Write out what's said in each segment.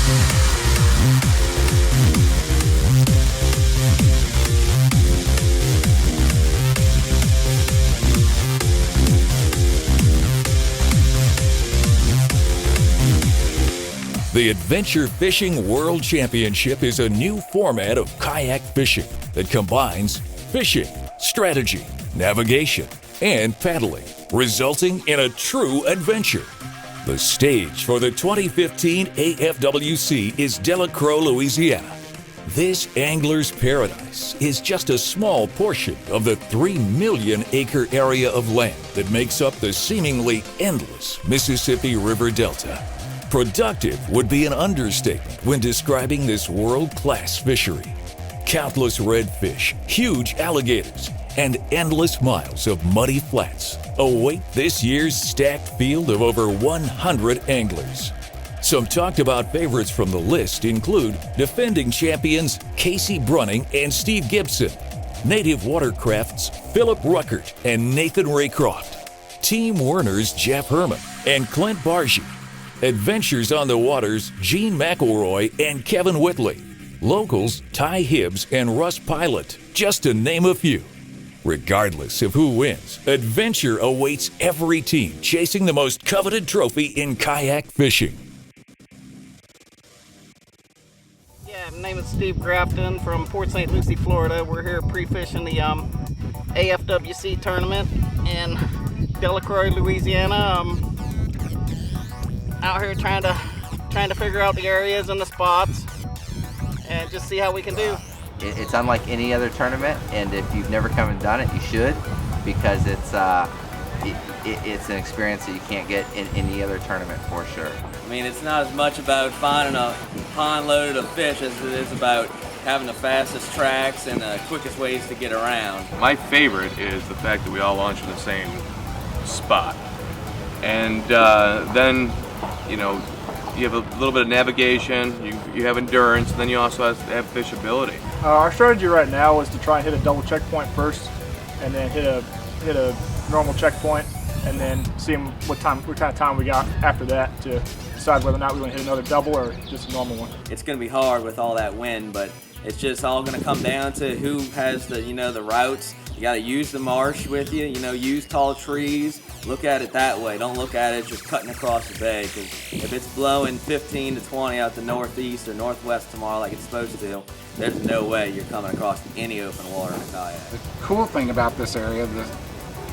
The Adventure Fishing World Championship is a new format of kayak fishing that combines fishing, strategy, navigation, and paddling, resulting in a true adventure. The stage for the 2015 AFWC is Delacroix, Louisiana. This angler's paradise is just a small portion of the 3 million acre area of land that makes up the seemingly endless Mississippi River Delta. Productive would be an understatement when describing this world-class fishery. Countless redfish, huge alligators, and endless miles of muddy flats await this year's stacked field of over 100 anglers. Some talked about favorites from the list include defending champions Casey Brunning and Steve Gibson, Native Watercraft's Philip Ruckert and Nathan Raycroft, Team Werner's Jeff Herman and Clint Barghi, Adventures on the Water's Gene McElroy and Kevin Whitley, locals Ty Hibbs and Russ Pylant, just to name a few. Regardless of who wins, adventure awaits every team chasing the most coveted trophy in kayak fishing. Yeah, my name is Steve Grafton from Port St. Lucie, Florida. We're here pre-fishing the AFWC tournament in Delacroix, Louisiana. Out here trying to figure out the areas and the spots and just see how we can do. It's unlike any other tournament, and if you've never come and done it, you should, because it's an experience that you can't get in any other tournament for sure. I mean, it's not as much about finding a pond loaded of fish as it is about having the fastest tracks and the quickest ways to get around. My favorite is the fact that we all launch in the same spot. And then, you know, you have a little bit of navigation, you have endurance, and then you also have fishability. Our strategy right now is to try and hit a double checkpoint first, and then hit a normal checkpoint, and then see what kind of time we got after that to decide whether or not we want to hit another double or just a normal one. It's going to be hard with all that wind, but it's just all going to come down to who has the routes. You got to use the marsh with you, use tall trees. Look at it that way. Don't look at it just cutting across the bay, because if it's blowing 15 to 20 out the northeast or northwest tomorrow like it's supposed to, there's no way you're coming across any open water in a kayak. The cool thing about this area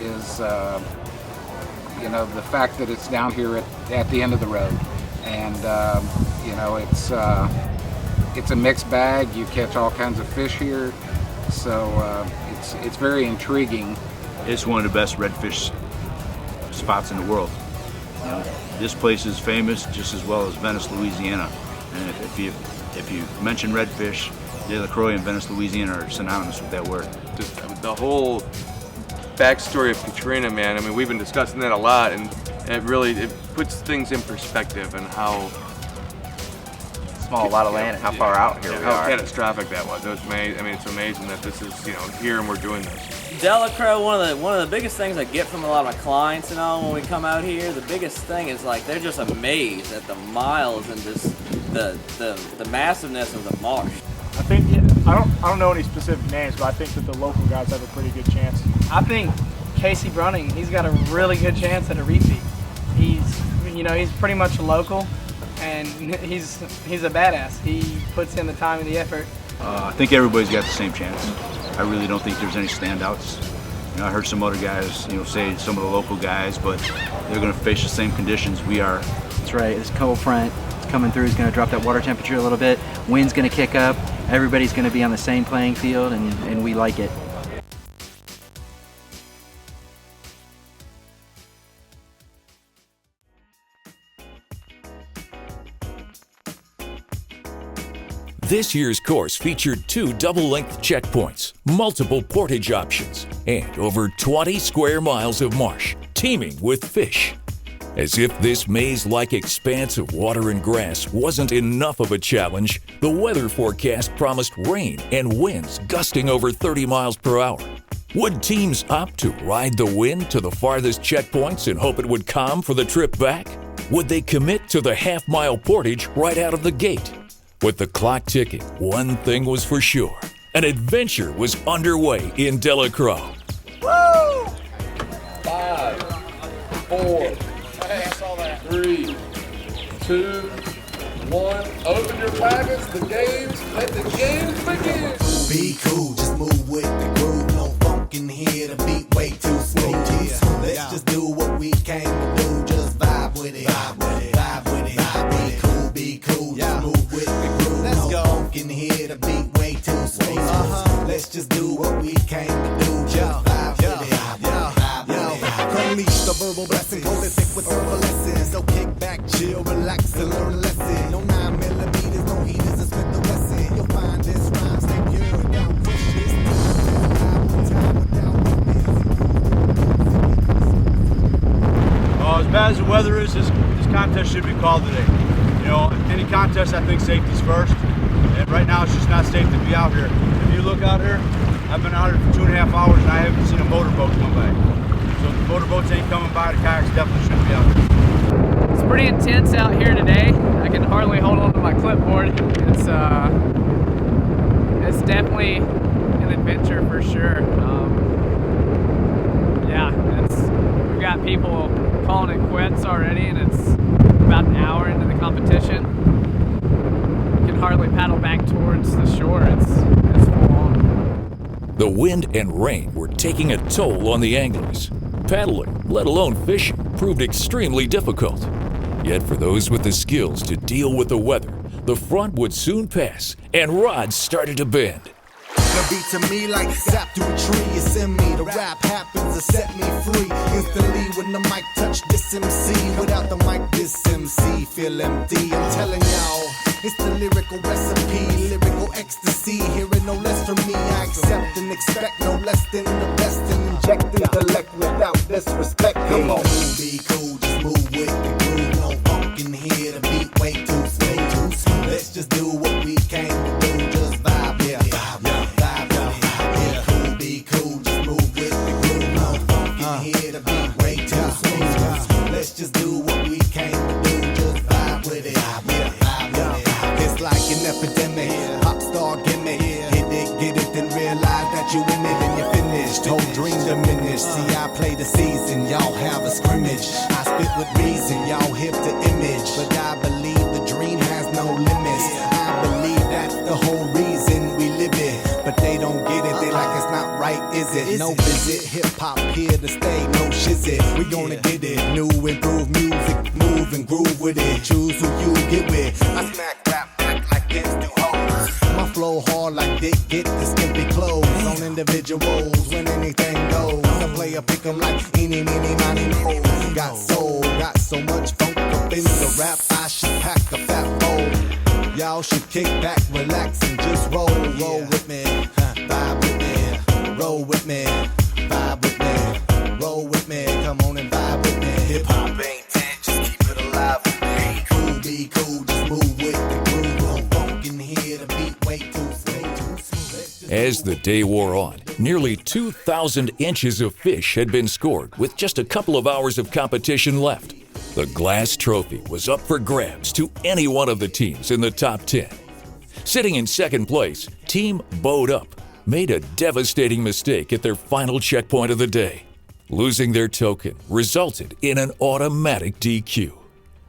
is the fact that it's down here at the end of the road, and it's a mixed bag. You catch all kinds of fish here, so it's very intriguing. It's one of the best redfish spots in the world. This place is famous just as well as Venice, Louisiana. And if you mention redfish, Delacroix and Venice, Louisiana are synonymous with that word. Just the whole backstory of Katrina, man. I mean, we've been discussing that a lot, and it puts things in perspective and how small a lot of land and how far out here we are. How catastrophic that was. It was amazing. I mean, it's amazing that this is here and we're doing this. Delacroix, one of the biggest things I get from a lot of my clients and all when we come out here, the biggest thing is they're just amazed at the miles and just the massiveness of the marsh. I think I don't know any specific names, but I think that the local guys have a pretty good chance. I think Casey Brunning, he's got a really good chance at a repeat. He's pretty much a local, and he's a badass. He puts in the time and the effort. I think everybody's got the same chance. I really don't think there's any standouts. I heard some other guys, say some of the local guys, but they're going to face the same conditions we are. That's right. This cold front coming through is going to drop that water temperature a little bit. Wind's going to kick up. Everybody's going to be on the same playing field, and we like it. This year's course featured 2 double-length checkpoints, multiple portage options, and over 20 square miles of marsh, teeming with fish. As if this maze-like expanse of water and grass wasn't enough of a challenge, the weather forecast promised rain and winds gusting over 30 miles per hour. Would teams opt to ride the wind to the farthest checkpoints and hope it would calm for the trip back? Would they commit to the half-mile portage right out of the gate? With the clock ticking, one thing was for sure. An adventure was underway in Delacroix. Woo! 5, 4, 3, 2, 1. Open your wagons, the games, let the games begin. Be cool, just move with the groove. No funk in here, the beat way too smooth. Yeah. Let's just do what we came to do. Just vibe with it, vibe with it, vibe with it. Be cool, just move with the groove. Let's go. Funk in here, the beat way too smooth. Let's just do what we came to do. Just vibe with it, vibe with it. Unleash the verbal blessing, hold it thick with verbal lessons. So kick back, chill, relax, and learn a lesson. No 9 millimeters, no heaters, and split the lesson. You'll find this rhyme, stay pure, down, push this. As bad as the weather is, this contest should be called today. You know, any contest, I think safety's first. And right now, it's just not safe to be out here. If you look out here, I've been out here for 2.5 hours and I haven't seen a motorboat come by. So if the motorboats ain't coming by, the kayaks definitely shouldn't be out here. It's pretty intense out here today. I can hardly hold on to my clipboard. It's definitely an adventure for sure. We've got people calling it quits already, and it's about an hour into the competition. You can hardly paddle back towards the shore. It's full on. The wind and rain were taking a toll on the anglers. Paddling, let alone fishing, proved extremely difficult. Yet for those with the skills to deal with the weather, the front would soon pass, and rods started to bend. The beat to me like sap through a tree. It's in me. The rap happens to set me free. Instantly when the mic touch this MC. Without the mic, this MC feel empty. I'm telling y'all, it's the lyrical recipe, lyrical ecstasy. Hearing no less from me, I accept and expect no less than the best. And inject intellect without disrespect. Come on, be cool, just move with the groove. No funk in here, the beat way too smooth. Let's just do what we came to do. Just vibe with it. Let's just do what we came to do. Just vibe with it. It's like an epidemic, pop star gimmick. Hit it, get it, then realize that you in it and you're finished. Whole dream diminished. See, I play the season, y'all have a scrimmage. I spit with reason, y'all hip to image. But I believe the dream has no limits. I believe that's the whole reason we live it. But they don't get it, they like it's not right, is it? No visit, hip hop here to stay, no shizit. We gonna get it, new improved music, move and groove with it. Choose who you get with. I smack rap back like this do hoes. My flow hard like Dick, get the skimpy clothes on individuals when anything goes. I play a pick 'em like eeny, meeny, miny, mo. Got soul, got so much funk up in the rap, I should pack a fat bowl. Y'all should kick back, relax, and just roll with me, vibe with me, roll with me, vibe with me, roll with me, come on and vibe with me. Hip hop ain't dead, just keep it alive with me. Cool, be cool, just move with the groove. No funk in here, the beat way too smooth. As the day wore on, nearly 2,000 inches of fish had been scored with just a couple of hours of competition left. The glass trophy was up for grabs to any one of the teams in the top 10. Sitting in second place, Team Bowed Up made a devastating mistake at their final checkpoint of the day. Losing their token resulted in an automatic DQ.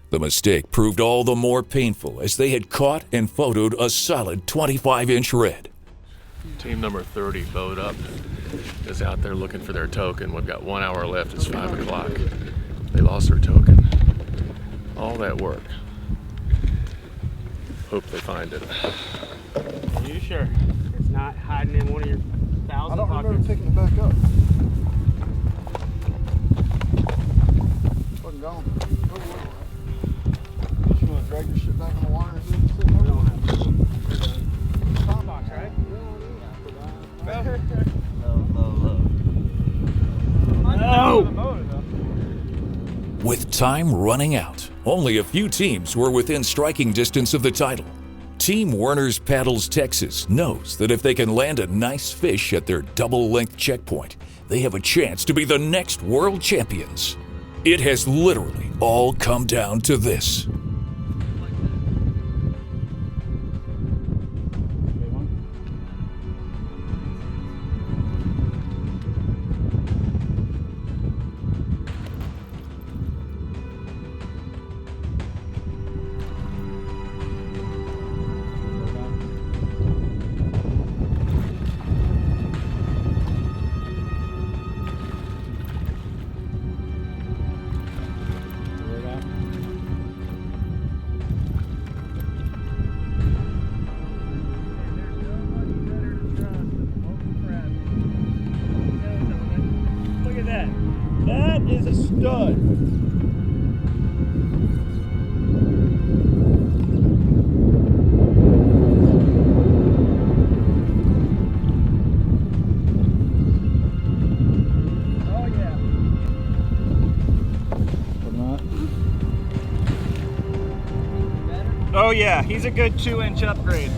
The mistake proved all the more painful as they had caught and photoed a solid 25-inch red. Team number 30, Bowed Up, is out there looking for their token. We've got 1 hour left. It's 5 o'clock. They lost their token. All that work. Hope they find it. Are you sure it's not hiding in one of your 1,000 pockets? I don't remember picking it back up. It wasn't gone. You just want to drag your shit back in the water and see it? We don't have to. Top box, right? No! With time running out, only a few teams were within striking distance of the title. Team Werner's Paddles Texas knows that if they can land a nice fish at their double-length checkpoint, they have a chance to be the next world champions. It has literally all come down to this. That is a stud. Oh yeah. Oh yeah, he's a good 2-inch upgrade.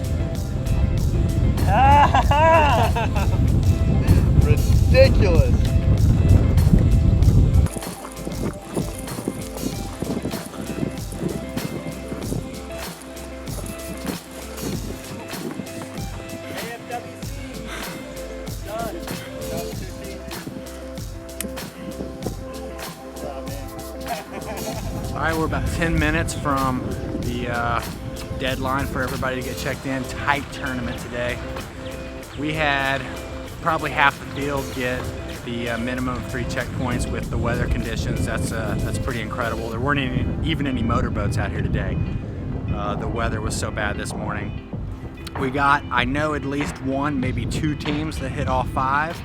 Ridiculous. All right, we're about 10 minutes from the deadline for everybody to get checked in. Tight tournament today. We had probably half the field get the minimum 3 checkpoints with the weather conditions. That's pretty incredible. There weren't even any motorboats out here today. The weather was so bad this morning. We got, I know, at least 1, maybe 2 teams that hit all 5.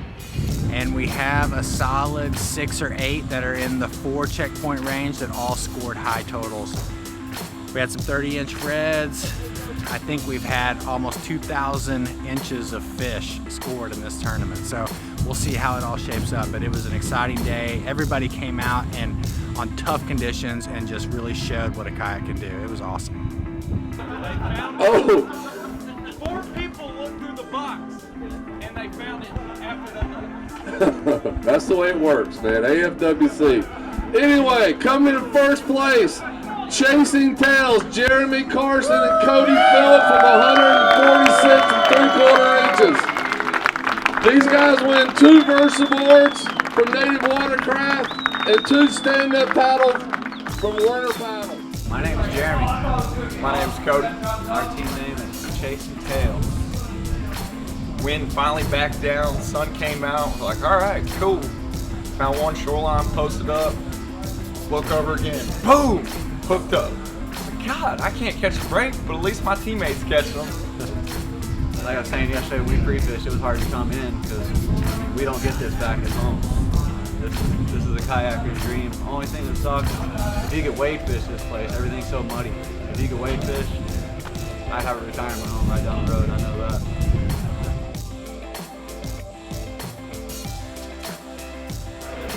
And we have a solid 6 or 8 that are in the 4 checkpoint range that all scored high totals. We had some 30-inch reds. I think we've had almost 2,000 inches of fish scored in this tournament. So we'll see how it all shapes up, but it was an exciting day. Everybody came out and on tough conditions and just really showed what a kayak can do. It was awesome. Oh! 4 people looked through the box and they found it after that night. That's the way it works, man. AFWC. Anyway, coming in first place, Chasing Tails, Jeremy Carson and Cody Phillips with 146 3/4 inches. These guys win 2 Versa boards from Native Watercraft and 2 stand-up paddles from Werner Paddle. My name is Jeremy. My name is Cody. Our team name is Chasing Tails. Wind finally backed down, sun came out, we're like, all right, cool. Found one shoreline, posted up, look over again, boom, hooked up. God, I can't catch a break, but at least my teammates catching them. Like I was saying yesterday, when we pre-fished, it was hard to come in because we don't get this back at home. This is a kayaker's dream. Only thing that sucks, if you get wade fish this place, everything's so muddy. If you get wade fish, I'd have a retirement home right down the road, I know that.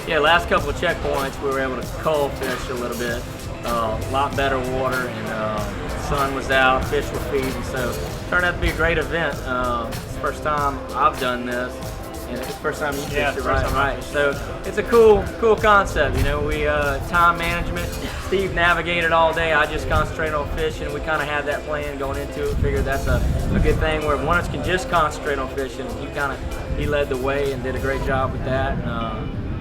Yeah, last couple of checkpoints we were able to cull fish a little bit. A lot better water, and sun was out, fish were feeding, so it turned out to be a great event. It's the first time I've done this, and it's the first time you fished it, right? So it's a cool concept. You know, we time management. Steve navigated all day. I just concentrated on fishing. We kind of had that plan going into it. Figured that's a good thing where one of us can just concentrate on fishing. He led the way and did a great job with that.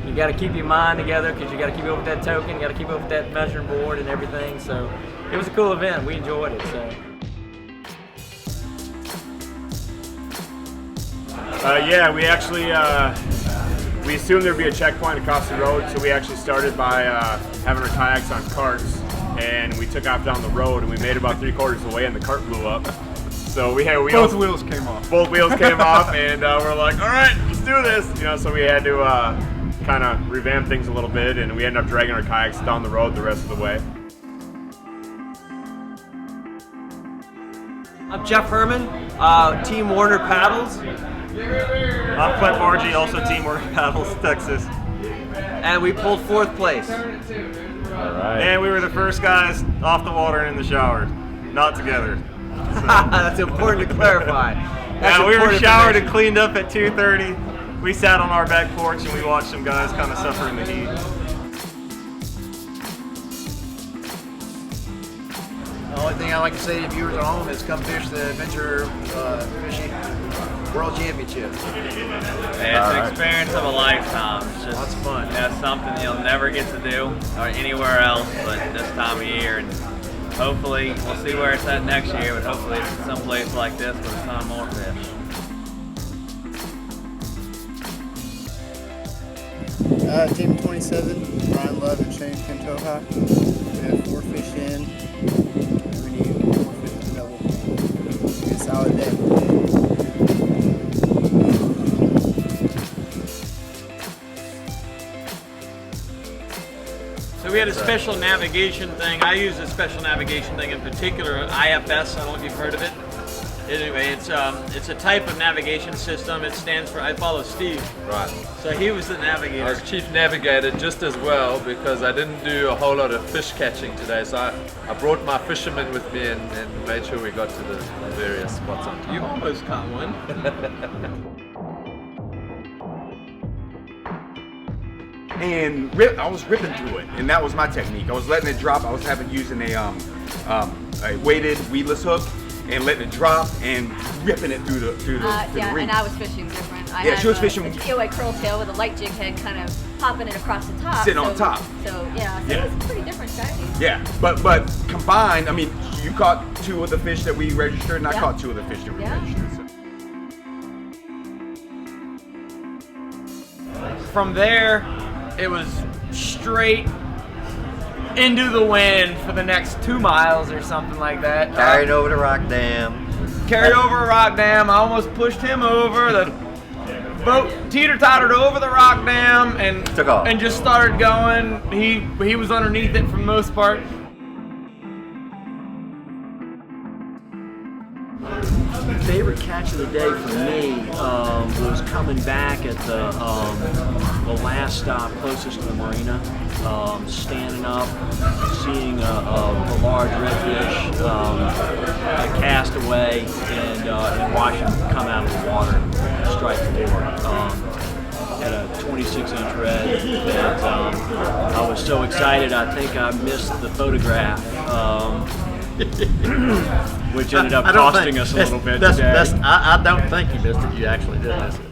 You got to keep your mind together because you got to keep up with that token, you got to keep up with that measuring board and everything. So it was a cool event. We enjoyed it. So. Yeah, we actually we assumed there'd be a checkpoint across the road, so we actually started by having our kayaks on carts, and we took off down the road, and we made about 3/4 of the way, and the cart blew up. So we had wheels. Both wheels came off. Both wheels came off, and we're like, all right, let's do this. You know, so we had to kind of revamp things a little bit, and we ended up dragging our kayaks down the road the rest of the way. I'm Jeff Herman, Team Werner Paddles. I'm Clint Barghi, also Team Werner Paddles, Texas. And we pulled 4th place. All right. And we were the first guys off the water and in the shower, not together. So. That's important to clarify. Yeah, we were showered and cleaned up at 2:30. We sat on our back porch and we watched some guys kind of suffer in the heat. only thing I'd like to say to viewers at home is come fish the Adventure Fishing World Championship. Hey, it's an experience of a lifetime. It's just lots of fun. That's something you'll never get to do or anywhere else but this time of year. And hopefully, we'll see where it's at next year, but hopefully it's someplace like this with a ton more fish. Team 27, Ryan Lauve and Shane Pantoja. We have 4 fish in. We need 4 fish to double. It's a solid day. So we had a special navigation thing. I use a special navigation thing in particular, IFS. I don't know if you've heard of it. Anyway, it's a type of navigation system. It stands for I follow Steve. Right. So he was the navigator. I was chief navigator just as well because I didn't do a whole lot of fish catching today. So I brought my fishermen with me and made sure we got to the various spots on time. You almost caught one. And I was ripping through it, and that was my technique. I was letting it drop. I was using a weighted weedless hook and letting it drop and ripping it through the yeah, reef. and I was fishing different. She was fishing a POA curl tail with a light jig head, kind of popping it across the top. Sitting on top. So it was pretty different strategy. Yeah, but combined, I mean, you caught 2 of the fish that we registered, and I caught 2 of the fish that we registered. So. From there, it was straight into the wind for the next 2 miles or something like that. Carried over the rock dam. Carried over a rock dam. I almost pushed him over. The boat teeter-tottered over the rock dam and took off. And just started going. He was underneath it for the most part. Favorite catch of the day for me was coming back at the last stop closest to the marina, standing up, seeing a large redfish cast away, and watching him come out of the water and strike forward. At a 26-inch red that I was so excited I think I missed the photograph. Which ended up costing us a little bit today. I don't think you missed it. You actually did miss it.